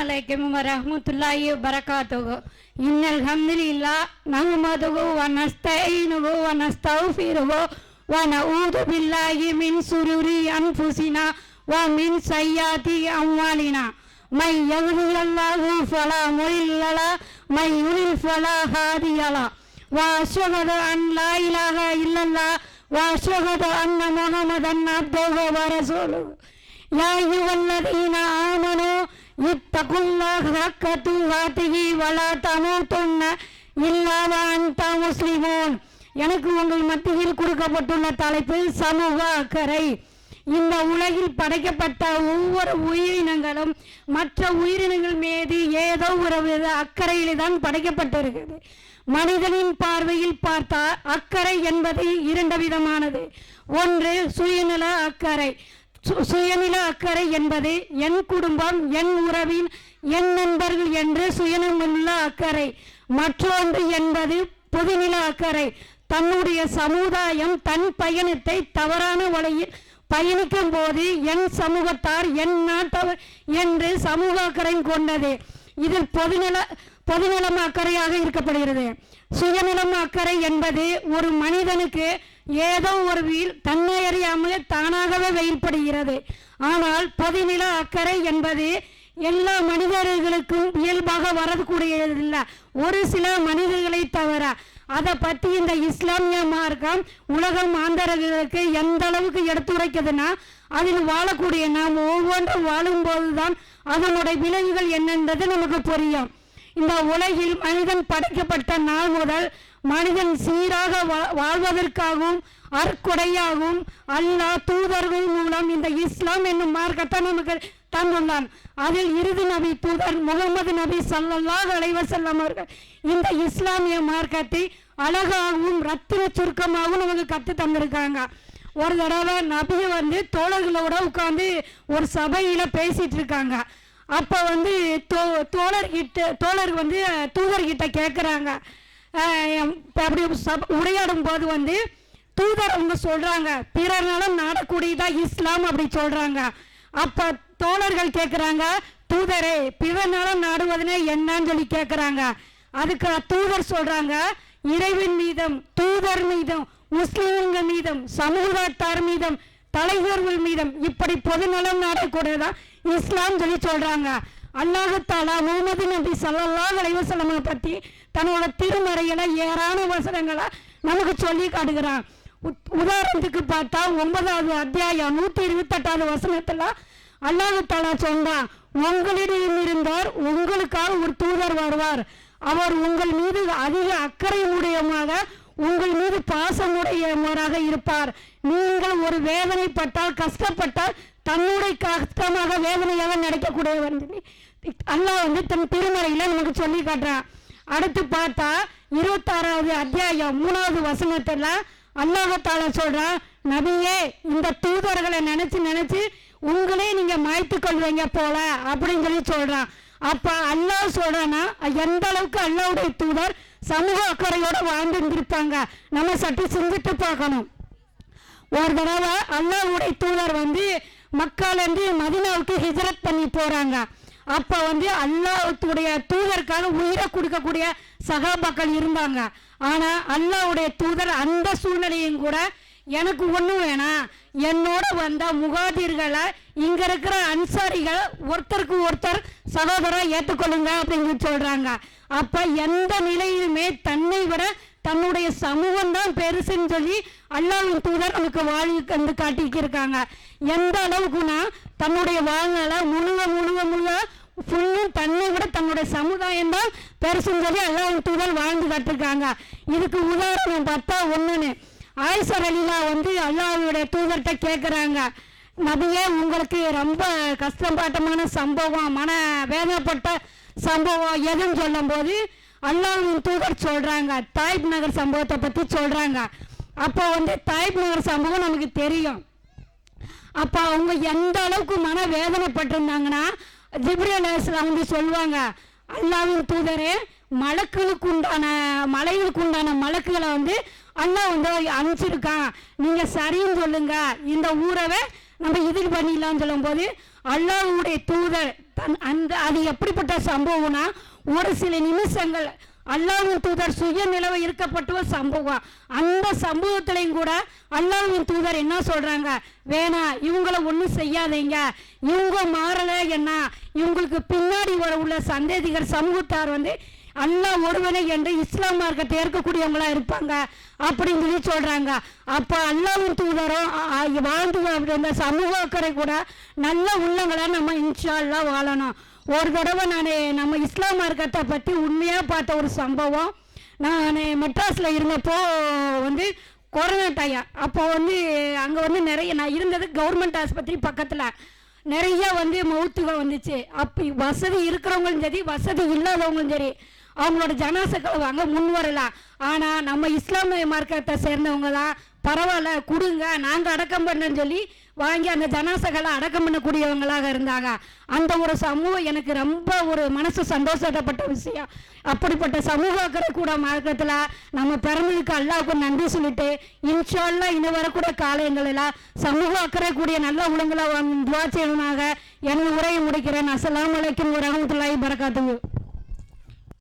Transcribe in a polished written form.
Assalamualaikum warahmatullahi wabarakatuh. Innal hamdalillah nahmaduhu wa nasta'inuhu wa nastaghfiruhu wa na'udzu billahi min sururi anfusina wa min sayyiati a'malina. May yahdihillahu fala mudilla lahu wa may yudlil fala hadiya lahu. Wa asyhadu an la ilaha illallah wa asyhadu anna Muhammadan abduhu wa rasuluhu. Ya ayyuhalladzina amanu இத்தகுல்லாஹ் ஹக்க துகாத்திஹி வலா தமூதுன்ன இல்லா வ அன்தும் முஸ்லிமூன். எனக்கு உங்கள் மத்தியில் கொடுக்கப்பட்டுள்ள தலைப்பு சமூக அக்கறை. இந்த உலகில் படைக்கப்பட்ட ஒவ்வொரு உயிரினங்களும் மற்ற உயிரினங்கள் மீது ஏதோ ஒரு வித அக்கறையில் தான் படைக்கப்பட்டிருக்கிறது. மனிதனின் பார்வையில் பார்த்தால் அக்கறை என்பது இரண்டு விதமானது. ஒன்று சுயநல அக்கறை. சுயநல அக்கறை என்பது என் குடும்பம், என் உறவின், என் நண்பர்கள் என்று சுயநல அக்கறை. மற்றொன்று என்பது பொதுநல அக்கறை. தன்னுடைய சமுதாயம் தன் பயணத்தை தவறான வழியில் பயணிக்கும் போது என் சமூகத்தார், என் நாட்டவர் என்று சமூக அக்கறை கொண்டது. இதில் பொதுநலம் அக்கறையாக இருக்கப்படுகிறது. சுயநலம் அக்கறை என்பது ஒரு மனிதனுக்கு ஏதோ ஒரு தன்னை அறியாமல் தானாகவே வெளிப்படுகிறது. ஆனால் பொதுநல அக்கறை என்பது எல்லா மனிதர்களுக்கும் இயல்பாக வரக்கூடியதில்லை, ஒரு சில மனிதர்களை தவிர. அதை பற்றி இந்த இஸ்லாமிய மார்க்கம் உலக மாந்தர்களுக்கு எந்த அளவுக்கு எடுத்துரைக்குதுன்னா, அதில் வாழக்கூடிய நாம் ஒவ்வொன்றும் வாழும்போது தான் அதனுடைய விளைவுகள் என்னன்றது நமக்கு புரியும். இந்த உலகில் மனிதன் படைக்கப்பட்ட நாள் முதல் மனிதன் சீராக வாழ்வதற்காகவும் அற்கொடையாகவும் அல்லாஹ் தூதர்கள் மூலம் இந்த இஸ்லாம் என்னும் மார்க்கத்தை நமக்கு தந்துள்ளான். அதில் இறுதி நபி தூதர் முகமது நபி ஸல்லல்லாஹு அலைஹி வஸல்லம் அவர்கள் இந்த இஸ்லாமிய மார்க்கத்தை அழகாகவும் ரத்தின சுருக்கமாகவும் நமக்கு கற்று தந்திருக்காங்க. ஒரு தடவை நபி தோழர்களோட உட்காந்து ஒரு சபையில் பேசிட்டு இருக்காங்க. அப்போ தோழர் தூதர்கிட்ட கேட்குறாங்க. அப்படி உரையாடும் போது தூதர் அவங்க சொல்கிறாங்க, பிறர் நலம் நாடக்கூடியதா இஸ்லாம் அப்படி சொல்கிறாங்க. அப்போ தோழர்கள் கேட்குறாங்க, தூதரே பிறர் நலம் நாடுவதுனே என்னன்னு சொல்லி கேட்குறாங்க. அதுக்கு தூதர் சொல்கிறாங்க, இறைவன் மீதும் தூதர் மீதும் முஸ்லிம்கள் மீதும் சமூகத்தார் மீதும் தலைவர்கள் மீதும் இப்படி பொதுநலம் நாடக்கூடியதா இஸ்லாம் சொல்லி சொல்கிறாங்க. அல்லாஹ் தஆலா முஹம்மது நபி ஸல்லல்லாஹு அலைஹி வஸல்லம் பற்றி தன்னோட திருமறையில ஏராளமான வசனங்களை நமக்கு சொல்லி காட்டுகிறான். உதாரணத்துக்கு பார்த்தா 9வது அத்தியாயம் 128வது வசனத்தில் அல்லாஹ் தஆலா சொன்னான், உங்களிடம் இருந்தார் உங்களுக்காக ஒரு தூதர் வருவார், அவர் உங்கள் மீது அதிக அக்கறை உடையமாக உங்கள் மீது பாசமுடையவராக இருப்பார். நீங்கள் ஒரு வேதனைப்பட்டால் கஷ்டப்பட்டால் தன்னுடைய கஷ்டமாக வேதனையாக நடக்கக்கூடியவர் அல்லாஹ் தன் திருமறையில நமக்கு சொல்லி காட்டுறான். அடுத்து பார்த்தா 26வது அத்தியாயம் 3வது வசனத்துல அல்லாஹ் தஆலா சொல்றான், நபியே இந்த தூதர்களை நினைச்சு உங்களே நீங்க மாய்த்து கொள்வீங்க போல அப்படின்னு சொல்லி சொல்றான். அப்ப அல்லாஹ் சொல்றான்னா எந்த அளவுக்கு அல்லாஹ்வுடைய தூதர் சமூக அக்கறையோட வாழ்ந்து இருந்திருப்பாங்க நம்ம சற்று சிந்தித்து பார்க்கணும். ஒரு தடவை அல்லாஹ்வுடைய தூதர் மக்காலேருந்து மதீனாவுக்கு ஹிஜ்ரத் பண்ணி போறாங்க. அப்போ அல்லாஹ்வுடைய தூதருக்காக உயிரை கொடுக்கக்கூடிய சகாபாக்கள் இருந்தாங்க. ஆனால் அல்லாஹ்வுடைய தூதர் அந்த சூழ்நிலையும் கூட எனக்கு ஒன்றும் வேணாம், என்னோட வந்த முகாதிர்களை இங்கே இருக்கிற அன்சாரிகளை ஒருத்தருக்கு ஒருத்தர் சகோதரர் ஏற்றுக்கொள்ளுங்க அப்படின்னு சொல்கிறாங்க. அப்போ எந்த நிலையிலுமே தன்னை விட தன்னுடைய சமூகம் தான் பெருசுன்னு சொல்லி அல்லாஹ்வின் தூதர் நமக்கு வாழ்ந்து காட்டிக்கிருக்காங்க. எந்த அளவுக்குன்னா தன்னுடைய வாழ்நாள முழுவ ஃபுல்லும் தன்னை விட தன்னுடைய சமுதாயம் தான் பெருசுன்னு சொல்லி அல்லாஹ்வின் தூதர் வாழ்ந்து காட்டிருக்காங்க. இதுக்கு உதாரணம் பார்த்தா ஒன்றுன்னு ஆயிஷா ரலியல்லாஹு அல்லாஹ்வுடைய தூதர்கிட்ட கேட்குறாங்க, நபியே உங்களுக்கு ரொம்ப கஷ்டப்பட்டமான சம்பவம், மன வேதனைப்பட்ட சம்பவம் எதுன்னு சொல்லும் போது அல்லாஹ்வின் தூதர் சொல்றாங்க தாயிப் நகர் சம்பவத்தை பற்றி சொல்றாங்க. அப்போ தாயிப் நகர் சம்பவம் நமக்கு தெரியும். அப்போ அவங்க எந்த அளவுக்கு மன வேதனைப்பட்டிருந்தாங்கன்னா ஜிப்ரீல் அலைஹிஸ்ஸலாம் சொல்லுவாங்க, அல்லாஹ்வின் தூதரே மலக்குகளுக்கு உண்டான மலக்குகளை அல்லாஹ் அனுப்பிச்சிருக்கான், நீங்க சரின்னு சொல்லுங்க, இந்த ஊரவே நம்ம இது பண்ணிடலாம்னு சொல்லும் போது அல்லாஹ்வுடைய தூதர் அது எப்படிப்பட்ட சம்பவம்னா, ஒரு சில நிமிஷங்கள் அல்லாஹ்வின் தூதர் சுய நிலவை இருக்கப்பட்ட ஒரு சம்பவம். அந்த சம்பவத்திலையும் கூட அல்லாஹ்வின் தூதர் என்ன சொல்றாங்க, வேணாம் இவங்கள ஒன்றும் செய்யாதீங்க, இவங்க மாறல, என்ன இவங்களுக்கு பின்னாடி உள்ள சந்ததிகர் சமூகத்தார் அல்லாஹ் ஒருவனை என்று இஸ்லாம் மார்க்கத்தை ஏற்கக்கூடியவங்களா இருப்பாங்க அப்படின்னு சொல்லி சொல்றாங்க. அப்போ அல்லாஹ்வின் தூதரும் வாழ்ந்து அந்த சமூக அக்கறை கூட நல்ல உள்ளங்களா நம்ம இன்ஷா அல்லாஹ் வாழணும். ஒரு தடவை நம்ம இஸ்லாம் மார்க்கத்தை பற்றி உண்மையாக பார்த்த ஒரு சம்பவம். நான் மெட்ராஸில் இருந்தப்போ கொரோனா டைம். அப்போ அங்கே நிறைய நான் இருந்தது கவர்மெண்ட் ஆஸ்பத்திரி பக்கத்தில். நிறைய மவுத்துகள் வந்துச்சு. அப்போ வசதி இருக்கிறவங்களும் சரி வசதி இல்லாதவங்களும் சரி அவங்களோட ஜனாசைகளை வாங்க முன் வரலாம். ஆனால் நம்ம இஸ்லாமிய மார்க்கத்தை சேர்ந்தவங்க தான் பரவாயில்ல கொடுங்க நாங்கள் அடக்கம் பண்ணன்னு சொல்லி வாங்கி அந்த ஜனாசைகளை அடக்கம் பண்ணக்கூடியவங்களாக இருந்தாங்க. அந்த ஒரு சமூகம் எனக்கு ரொம்ப ஒரு மனசு சந்தோஷப்பட்ட விஷயம். அப்படிப்பட்ட சமூக அக்கறை கூட மார்க்கத்தில் நம்ம பிறந்ததுக்கு அல்லாஹ்வுக்கு நன்றி சொல்லிட்டு இன்ஷா அல்லாஹ் இன்னும் வரக்கூடிய காலங்களில் சமூக அக்கறை கூடிய நல்ல உள்ளங்களை துவா செய்யணுமாக எனது உரையை முடிக்கிறேன். அஸ்ஸலாமு அலைக்கும் வரஹ்மத்துல்லாஹி வபரகாத்துஹு.